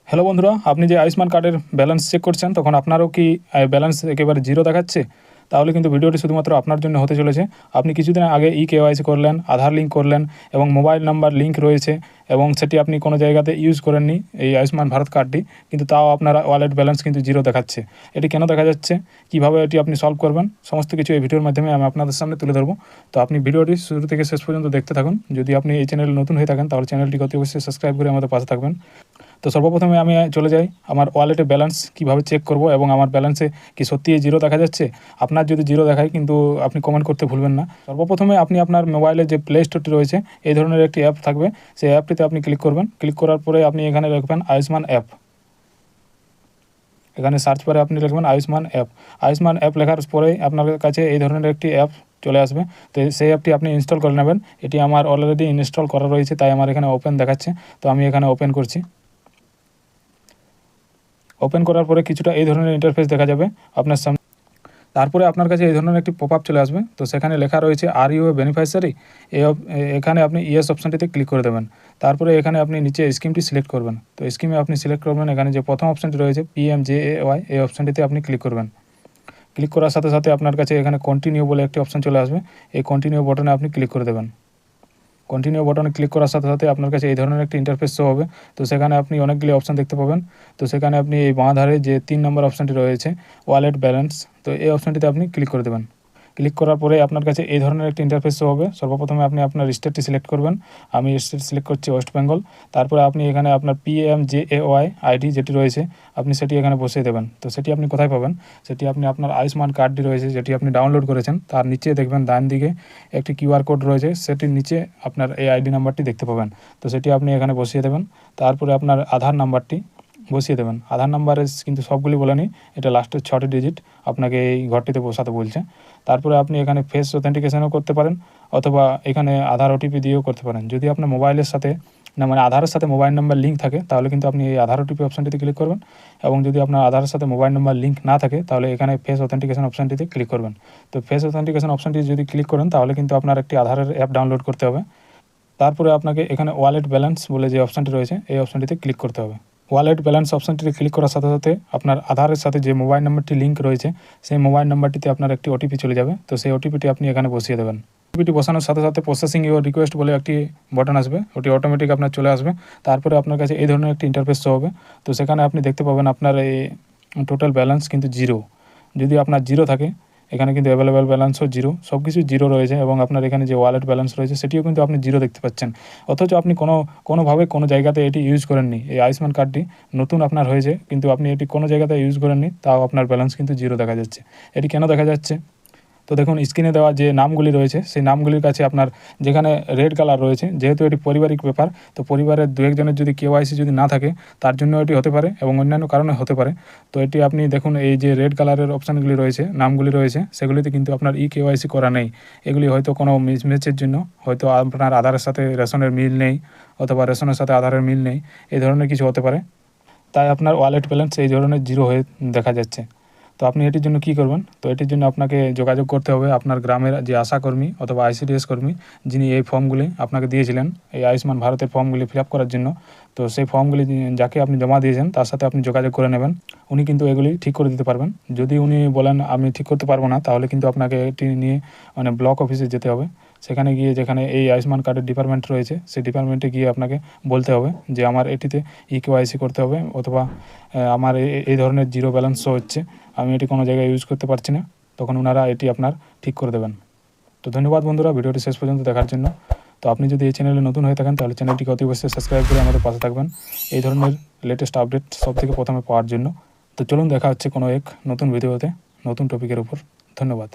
Hello বন্ধুরা, আপনি যে আয়ুষ্মান কার্ডের ব্যালেন্স চেক করছেন তখন আপনারও কি ব্যালেন্স একেবারে জিরো দেখাচ্ছে? তাহলে কিন্তু ভিডিওটি শুধুমাত্র আপনার জন্য হতে চলেছে। আপনি কিছুদিন আগে কেওয়াইসি করলেন, আধার লিঙ্ক করলেন এবং মোবাইল নাম্বার লিঙ্ক রয়েছে এবং সেটি আপনি কোনো জায়গাতে ইউজ করেননি এই আয়ুষ্মান ভারত কার্ডটি, কিন্তু তাও আপনার ওয়ালেট ব্যালেন্স কিন্তু জিরো দেখাচ্ছে। এটি কেন দেখা যাচ্ছে, কীভাবে এটি আপনি সলভ করবেন, সমস্ত কিছু এই ভিডিওর মাধ্যমে আমি আপনাদের সামনে তুলে ধরবো। তো আপনি ভিডিওটি শুরু থেকে শেষ পর্যন্ত দেখতে থাকুন। যদি আপনি এই চ্যানেলে নতুন হয়ে থাকেন তাহলে চ্যানেলটিকে অতি অবশ্যই সাবস্ক্রাইব করে আমাদের পাশে থাকবেন। তো সর্বপ্রথমে আমি চলে যাই আমার ওয়ালেটে ব্যালেন্স কীভাবে চেক করব এবং আমার ব্যালেন্সে কি সত্যিই জিরো দেখা যাচ্ছে। আপনার যদি জিরো দেখায় কিন্তু আপনি কমেন্ট করতে ভুলবেন না। সর্বপ্রথমে আপনি আপনার মোবাইলে যে প্লে স্টোরটি রয়েছে এই ধরনের একটি অ্যাপ থাকবে, সেই অ্যাপটিতে আপনি ক্লিক করবেন। ক্লিক করার পরে আপনি এখানে লিখবেন আয়ুষ্মান অ্যাপ। এখানে সার্চ করে আপনি লিখবেন আয়ুষ্মান অ্যাপ। আয়ুষ্মান অ্যাপ লেখার পরেই আপনার কাছে এই ধরনের একটি অ্যাপ চলে আসবে। তো সেই অ্যাপটি আপনি ইনস্টল করে নেবেন। এটি আমার অলরেডি ইনস্টল করা রয়েছে, তাই আমার এখানে ওপেন দেখাচ্ছে। তো আমি এখানে ওপেন করছি। ওপেন করার পরে কিছুটা এই ধরনের ইন্টারফেস দেখা যাবে আপনার সামনে। তারপরে আপনার কাছে এই ধরনের একটি পপ আপ চলে আসবে। তো সেখানে লেখা রয়েছে আর ইউ এ বেনিফিশিয়ারি। এখানে আপনি ইয়েস অপশানটিতে ক্লিক করে দেবেন। তারপরে এখানে আপনি নিচে স্কিমটি সিলেক্ট করবেন। তো স্কিমে আপনি সিলেক্ট করবেন, এখানে যে প্রথম অপশানটি রয়েছে PMJAY, এই অপশানটিতে আপনি ক্লিক করবেন। ক্লিক করার সাথে সাথে আপনার কাছে এখানে কন্টিনিউ বলে একটি অপশান চলে আসবে। এই কন্টিনিউ বাটনে আপনি ক্লিক করে দেবেন। কন্টিনিউ বাটনে ক্লিক করার সাথে সাথে আপনার কাছে এই ধরনের একটি ইন্টারফেস শো হবে। তো সেখানে আপনি অনেকগুলি অপশান দেখতে পাবেন। তো সেখানে আপনি এই বাঁ ধারে যে 3 নম্বর অপশানটি রয়েছে ওয়ালেট ব্যালেন্স, তো এই অপশানটিতে আপনি ক্লিক করে দেবেন। ক্লিক করার পরে আপনার কাছে এই ধরনের একটি ইন্টারফেস শো হবে। সর্বপ্রথমে আপনি আপনার স্টেটটি সিলেক্ট করবেন। আমি স্টেট সিলেক্ট করছি ওয়েস্ট বেঙ্গল। তারপরে আপনি এখানে আপনার PMJAY আইডি যেটি রয়েছে আপনি সেটি এখানে বসিয়ে দেবেন। তো সেটি আপনি কোথায় পাবেন, সেটি আপনি আপনার আয়ুষ্মান কার্ডটি রয়েছে যেটি আপনি ডাউনলোড করেছেন তার নিচে দেখবেন ডান দিকে একটি QR কোড রয়েছে, সেটির নিচে আপনার এই আইডি নাম্বারটি দেখতে পাবেন। তো সেটি আপনি এখানে বসিয়ে দেবেন। তারপরে আপনার আধার নাম্বারটি বসিয়ে দেবেন। আধার নাম্বারে কিন্তু সবগুলি বলেনি, এটা লাস্টের 6টি ডিজিট আপনাকে এই ঘরটিতে বসাতে বলছে। তারপরে আপনি এখানে ফেস অথেন্টিকেশনও করতে পারেন অথবা এখানে আধার OTP দিয়েও করতে পারেন। যদি আপনার মোবাইলের সাথে আধারের সাথে মোবাইল নাম্বার লিঙ্ক থাকে তাহলে কিন্তু আপনি এই আধার OTP অপশানটিতে ক্লিক করবেন, এবং যদি আপনার আধারের সাথে মোবাইল নাম্বার লিঙ্ক না থাকে তাহলে এখানে ফেস অথেন্টিকেশন অপশানটিতে ক্লিক করবেন। তো ফেস অথেন্টিকেশন অপশানটি যদি ক্লিক করেন তাহলে কিন্তু আপনার একটি আধারের অ্যাপ ডাউনলোড করতে হবে। তারপরে আপনাকে এখানে ওয়ালেট ব্যালেন্স বলে যে অপশানটি রয়েছে এই অপশানটিতে ক্লিক করতে হবে। ওয়ালেট ব্যালেন্স অপশানটিতে ক্লিক করার সাথে সাথে আপনার আধারের সাথে যে মোবাইল নাম্বারটি লিঙ্ক রয়েছে সেই মোবাইল নাম্বারটিতে আপনার একটি OTP চলে যাবে। তো সেই OTPটি আপনি এখানে বসিয়ে দেবেন। OTPটি বসানোর সাথে সাথে প্রসেসিং ইউর রিকোয়েস্ট বলে একটি বাটন আসবে, ওটি অটোমেটিক আপনার চলে আসবে। তারপরে আপনার কাছে এই ধরনের একটি ইন্টারফেস শো হবে। তো সেখানে আপনি দেখতে পাবেন আপনার এই টোটাল ব্যালেন্স কিন্তু জিরো। যদি আপনার জিরো থাকে এখানে কিন্তু অ্যাভেলেবেল ব্যালেন্সও জিরো, সব কিছু জিরো রয়েছে এবং আপনার এখানে যে ওয়ালেট ব্যালেন্স রয়েছে সেটিও কিন্তু আপনি জিরো দেখতে পাচ্ছেন। অথচ আপনি কোনোভাবে কোনো জায়গাতে এটি ইউজ করেননি। এই আয়ুষ্মান কার্ডটি নতুন আপনার হয়েছে কিন্তু আপনি এটি কোনো জায়গাতে ইউজ করেননি, তাও আপনার ব্যালেন্স কিন্তু জিরো দেখা যাচ্ছে। এটি কেন দেখা যাচ্ছে? তো দেখুন স্ক্রিনে দেওয়া যে নামগুলি রয়েছে সেই নামগুলির কাছে আপনার যেখানে রেড কালার রয়েছে, যেহেতু এটি পারিবারিক ব্যাপার, তো পরিবারের 2-1 জনের যদি KYC যদি না থাকে তার জন্য এটি হতে পারে এবং অন্যান্য কারণে হতে পারে। তো এটি আপনি দেখুন এই যে রেড কালারের অপশানগুলি রয়েছে, নামগুলি রয়েছে, সেগুলিতে কিন্তু আপনার KYC করা নেই। এগুলি হয়তো কোনো মিসম্যাচের জন্য, হয়তো আপনার আধারের সাথে রেশনের মিল নেই অথবা রেশনের সাথে আধারের মিল নেই, এই ধরনের কিছু হতে পারে, তাই আপনার ওয়ালেট ব্যালেন্স এই ধরনের জিরো হয়ে দেখা যাচ্ছে। তো আপনি এটির জন্য কী করবেন, তো এটির জন্য আপনাকে যোগাযোগ করতে হবে আপনার গ্রামের যে আশাকর্মী অথবা ICDS কর্মী যিনি এই ফর্মগুলি আপনাকে দিয়েছিলেন এই আয়ুষ্মান ভারতের ফর্মগুলি ফিল আপ করার জন্য। তো সেই ফর্মগুলি যাকে আপনি জমা দিয়েছেন তার সাথে আপনি যোগাযোগ করে নেবেন। উনি কিন্তু এগুলি ঠিক করে দিতে পারবেন। যদি উনি বলেন আমি ঠিক করতে পারবো না তাহলে কিন্তু আপনাকে এটি নিয়ে ব্লক অফিসে যেতে হবে। সেখানে গিয়ে যেখানে এই আয়ুষ্মান কার্ডের ডিপার্টমেন্ট রয়েছে সেই ডিপার্টমেন্টে গিয়ে আপনাকে বলতে হবে যে আমার এটিতে KYC করতে হবে অথবা আমার এই ধরনের জিরো ব্যালেন্স শো হচ্ছে, আমি এটি কোনো জায়গায় ইউজ করতে পারছি না। তখন ওনারা এটি আপনার ঠিক করে দেবেন। তো ধন্যবাদ বন্ধুরা ভিডিওটি শেষ পর্যন্ত দেখার জন্য। তো আপনি যদি এই চ্যানেলে নতুন হয়ে থাকেন তাহলে চ্যানেলটিকে অতি অবশ্যই সাবস্ক্রাইব করে আমাদের পাশে থাকবেন এই ধরনের লেটেস্ট আপডেট সবথেকে প্রথমে পাওয়ার জন্য। তো চলুন দেখা হচ্ছে কোনো এক নতুন ভিডিওতে নতুন টপিকের উপর। ধন্যবাদ।